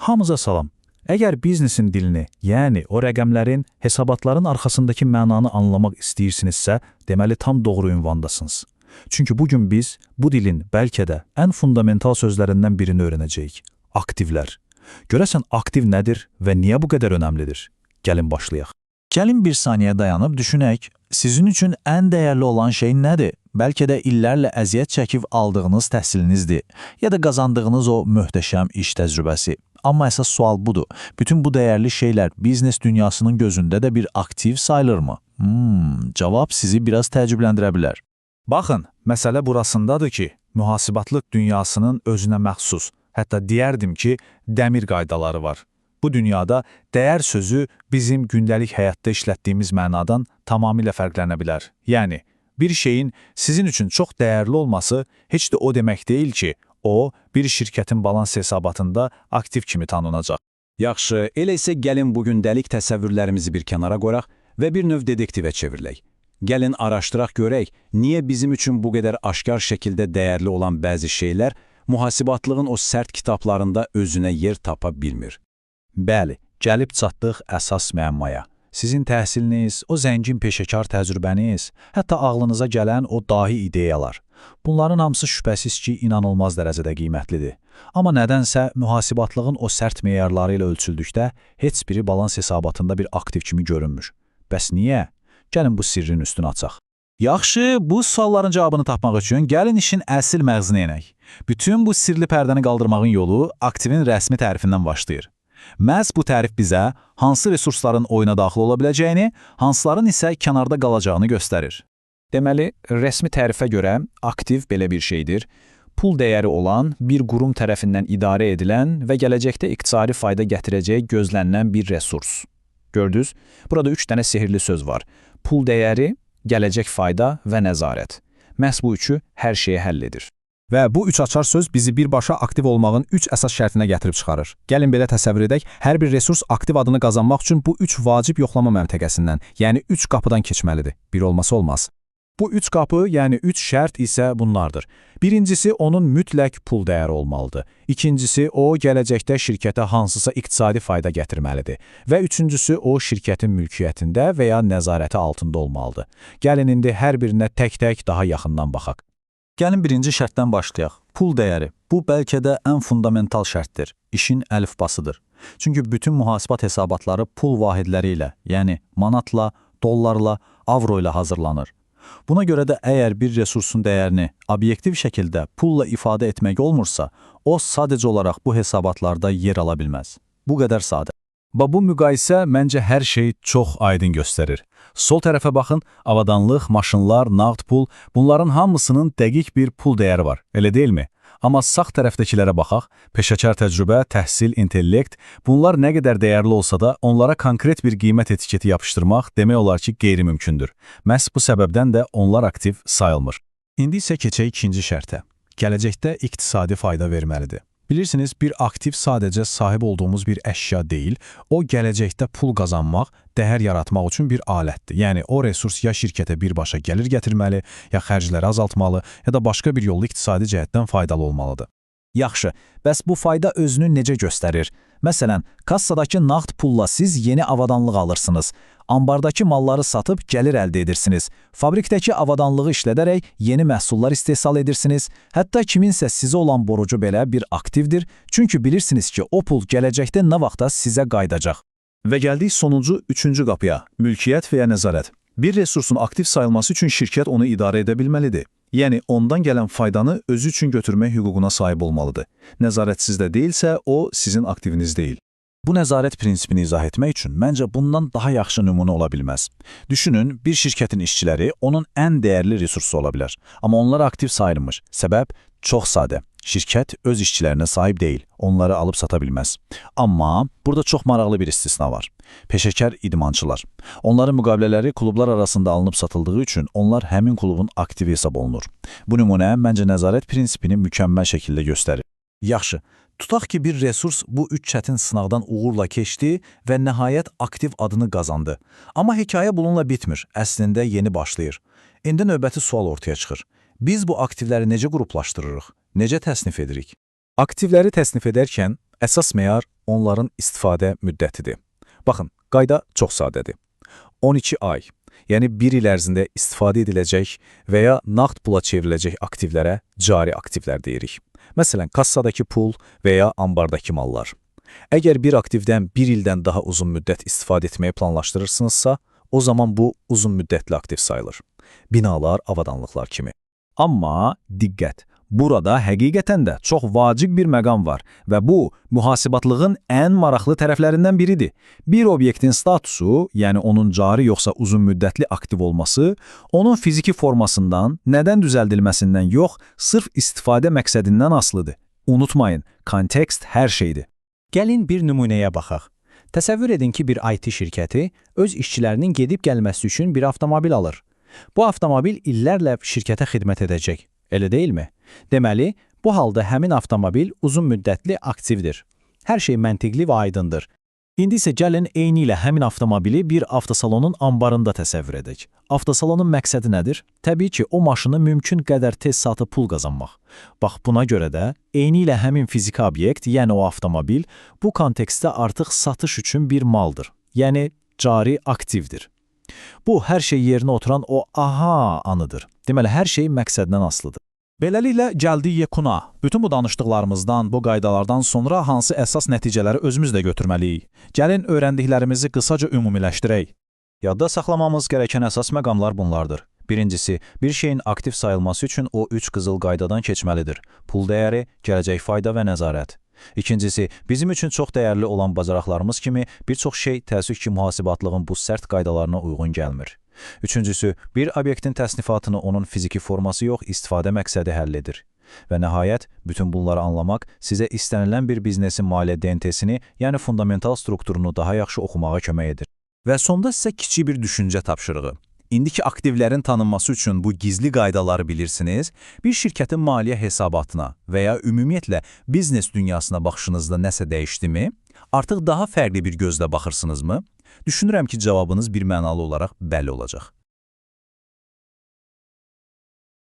Hamıza salam. Əgər biznesin dilini, yəni o rəqəmlərin, hesabatların arxasındakı mənanı anlamaq istəyirsinizsə, deməli tam doğru ünvandasınız. Çünki bugün biz bu dilin bəlkə də ən fundamental sözlərindən birini öyrənəcəyik. Aktivlər. Görəsən aktiv nədir və niyə bu qədər önəmlidir? Gəlin başlayaq. Gəlin bir saniyə dayanıb düşünək, sizin üçün ən dəyərli olan şey nədir? Bəlkə də illərlə əziyyət çəkib aldığınız təhsilinizdir, ya da qazandığınız o möhtəşəm iş təcrübəsi. Amma əsas sual budur. Bütün bu dəyərli şeylər biznes dünyasının gözündə də bir aktiv sayılırmı? Cavab sizi biraz təəccübləndirə bilər. Baxın, məsələ burasındadır ki, mühasibatlıq dünyasının özünə məxsus, hətta deyərdim ki, dəmir qaydaları var. Bu dünyada dəyər sözü bizim gündəlik həyatda işlətdiyimiz mənadan tamamilə fərqlənə bilər. Yəni, bir şeyin sizin üçün çox dəyərli olması heç də o demək deyil ki, o, bir şirkətin balans hesabatında aktiv kimi tanınacaq. Yaxşı, elə isə gəlin bu gündəlik təsəvvürlərimizi bir kənara qoyaq və bir növ dedektivə çevrilək. Gəlin araşdıraq görək, niyə bizim üçün bu qədər aşkar şəkildə dəyərli olan bəzi şeylər mühasibatlığın o sərt kitablarında özünə yer tapa bilmir. Bəli, gəlib çatdıq əsas müəmmaya. Sizin təhsiliniz, o zəngin peşəkar təcrübəniz, hətta ağlınıza gələn o dahi ideyalar. Bunların hamısı şübhəsiz ki, inanılmaz dərəcədə qiymətlidir. Amma nədənsə mühasibatlığın o sərt meyarları ilə ölçüldükdə heç biri balans hesabatında bir aktiv kimi görünmür. Bəs niyə? Gəlin bu sirrin üstünü açaq. Yaxşı, bu sualların cavabını tapmaq üçün gəlin işin əsl məğzinə enək. Bütün bu sirli pərdəni qaldırmağın yolu aktivin rəsmi tərifindən başlayır. Məhz bu tərif bizə hansı resursların oyuna daxil ola biləcəyini, hansıların isə kənarda qalacağını göstərir. Deməli, rəsmi tərifə görə aktiv belə bir şeydir. Pul dəyəri olan, bir qurum tərəfindən idarə edilən və gələcəkdə iqtisadi fayda gətirəcək gözlənilən bir resurs. Gördünüz? Burada 3 dənə sihirli söz var. Pul dəyəri, gələcək fayda və nəzarət. Məhz bu üçü hər şeyi həll edir. Və bu üç açar söz bizi birbaşa aktiv olmağın 3 əsas şərtinə gətirib çıxarır. Gəlin belə təsəvvür edək, hər bir resurs aktiv adını qazanmaq üçün bu 3 vacib yoxlama məntəqəsindən, yəni 3 qapıdan keçməlidir. Bir olmasa olmaz. Bu 3 qapı, yəni 3 şərt isə bunlardır. Birincisi, onun mütləq pul dəyəri olmalıdır. İkincisi, o, gələcəkdə şirkətə hansısa iqtisadi fayda gətirməlidir. Və üçüncüsü, o, şirkətin mülkiyyətində və ya nəzarəti altında olmalıdır. Gəlin indi hər birinə tək-tək daha yaxından baxaq. Gəlin birinci şərtdən başlayaq. Pul dəyəri. Bu, bəlkə də ən fundamental şərtdir. İşin əlifbasıdır. Çünki bütün mühasibat hesabatları pul vahidləri ilə, yəni manatla, dollarla, avro ilə hazırlanır. Buna görə də əgər bir resursun dəyərini obyektiv şəkildə pulla ifadə etmək olmursa, o sadəcə olaraq bu hesabatlarda yer ala bilməz. Bu qədər sadə. Bu müqayisə məncə hər şey çox aydın göstərir. Sol tərəfə baxın, avadanlıq, maşınlar, nağd pul, bunların hamısının dəqiq bir pul dəyəri var, elə deyilmi? Amma sağ tərəfdəkilərə baxaq, peşəkar təcrübə, təhsil, intellekt, bunlar nə qədər dəyərli olsa da, onlara konkret bir qiymət etiketi yapışdırmaq demək olar ki, qeyri-mümkündür. Məhz bu səbəbdən də onlar aktiv sayılmır. İndi isə keçək ikinci şərtə. Gələcəkdə iqtisadi fayda verməlidir. Bilirsiniz, bir aktiv sadəcə sahib olduğumuz bir əşya deyil, o gələcəkdə pul qazanmaq, dəyər yaratmaq üçün bir alətdir. Yəni, o resurs ya şirkətə birbaşa gəlir gətirməli, ya xərcləri azaltmalı, ya da başqa bir yolla iqtisadi cəhətdən faydalı olmalıdır. Yaxşı, bəs bu fayda özünü necə göstərir? Məsələn, kassadakı nağd pulla siz yeni avadanlıq alırsınız, ambardakı malları satıb gəlir əldə edirsiniz, fabrikdəki avadanlığı işlədərək yeni məhsullar istehsal edirsiniz, hətta kiminsə sizə olan borcu belə bir aktivdir, çünki bilirsiniz ki, o pul gələcəkdə nə vaxtda sizə qayıdacaq. Və gəldik sonuncu, üçüncü qapıya, mülkiyyət və ya nəzarət. Bir resursun aktiv sayılması üçün şirkət onu idarə edə bilməlidir. Yəni, ondan gələn faydanı özü üçün götürmək hüququna sahib olmalıdır. Nəzarətsizdə deyilsə, o sizin aktiviniz deyil. Bu nəzarət prinsipini izah etmək üçün məncə bundan daha yaxşı nümunə ola bilməz. Düşünün, bir şirkətin işçiləri onun ən dəyərli resursu ola bilər. Amma onlar aktiv sayılmır. Səbəb çox sadə. Şirkət öz işçilərinə sahib deyil, onları alıb sata bilməz. Amma burada çox maraqlı bir istisna var. Peşəkar idmançılar. Onların müqavilələri klublar arasında alınıb satıldığı üçün onlar həmin klubun aktivi hesab olunur. Bu nümunə məncə nəzarət prinsipini mükəmməl şəkildə göstərir. Yaxşı, tutaq ki, bir resurs bu 3 çətin sınaqdan uğurla keçdi və nəhayət aktiv adını qazandı. Amma hekayə bununla bitmir, əslində yeni başlayır. İndi növbəti sual ortaya çıxır. Biz bu aktivləri necə qruplaşdırırıq? Necə təsnif edirik? Aktivləri təsnif edərkən Əsas meyar onların istifadə müddətidir. Baxın, qayda çox sadədir. 12 ay, yəni 1 il ərzində istifadə ediləcək və ya nağd pula çevriləcək aktivlərə cari aktivlər deyirik. Məsələn, kassadakı pul və ya ambardakı mallar. Əgər bir aktivdən 1 ildən daha uzun müddət istifadə etməyi planlaşdırırsınızsa, o zaman bu uzun müddətli aktiv sayılır. Binalar, avadanlıqlar kimi. Amma diqqət, burada həqiqətən də çox vacib bir məqam var və bu, mühasibatlığın ən maraqlı tərəflərindən biridir. Bir obyektin statusu, yəni onun cari yoxsa uzun müddətli aktiv olması, onun fiziki formasından, nədən düzəldilməsindən yox, sırf istifadə məqsədindən asılıdır. Unutmayın, kontekst hər şeydir. Gəlin bir nümunəyə baxaq. Təsəvvür edin ki, bir IT şirkəti öz işçilərinin gedib gəlməsi üçün bir avtomobil alır. Bu avtomobil illərlə şirkətə xidmət edəcək, elə deyilmi? Deməli, bu halda həmin avtomobil uzun müddətli aktivdir. Hər şey məntiqli və aydındır. İndi isə gəlin eyni ilə həmin avtomobili bir avtosalonun ambarında təsəvvür edək. Avtosalonun məqsədi nədir? Təbii ki, o maşını mümkün qədər tez satıb pul qazanmaq. Bax, buna görə də eyni ilə həmin fiziki obyekt, yəni o avtomobil, bu kontekstdə artıq satış üçün bir maldır. Yəni, cari aktivdir. Bu, hər şey yerinə oturan o aha anıdır. Deməli, hər şey məqsəddən asılıdır. Beləliklə, gəldik yekuna. Bütün bu danışdıqlarımızdan, bu qaydalardan sonra hansı əsas nəticələri özümüz də götürməliyik? Gəlin, öyrəndiklərimizi qısaca ümumiləşdirək. Yadda saxlamamız gereken əsas məqamlar bunlardır. Birincisi, bir şeyin aktiv sayılması üçün o 3 qızıl qaydadan keçməlidir. Pul dəyəri, gələcək fayda və nəzarət. İkincisi, bizim üçün çox dəyərli olan bacarıqlarımız kimi bir çox şey təəssüf ki, mühasibatlığın bu sərt qaydalarına uyğun gəlmir. Üçüncüsü, bir obyektin təsnifatını onun fiziki forması yox, istifadə məqsədi həll edir. Və nəhayət, bütün bunları anlamaq sizə istənilən bir biznesin maliyyə DNT-sini, yəni fundamental strukturunu daha yaxşı oxumağa kömək edir. Və sonda sizə kiçik bir düşüncə tapşırığı. İndiki aktivlərin tanınması üçün bu gizli qaydaları bilirsiniz, bir şirkətin maliyyə hesabatına və ya ümumiyyətlə biznes dünyasına baxışınızda nəsə dəyişdimi? Artıq daha fərqli bir gözlə baxırsınızmı? Düşünürəm ki, cavabınız bir mənalı olaraq bəli olacaq.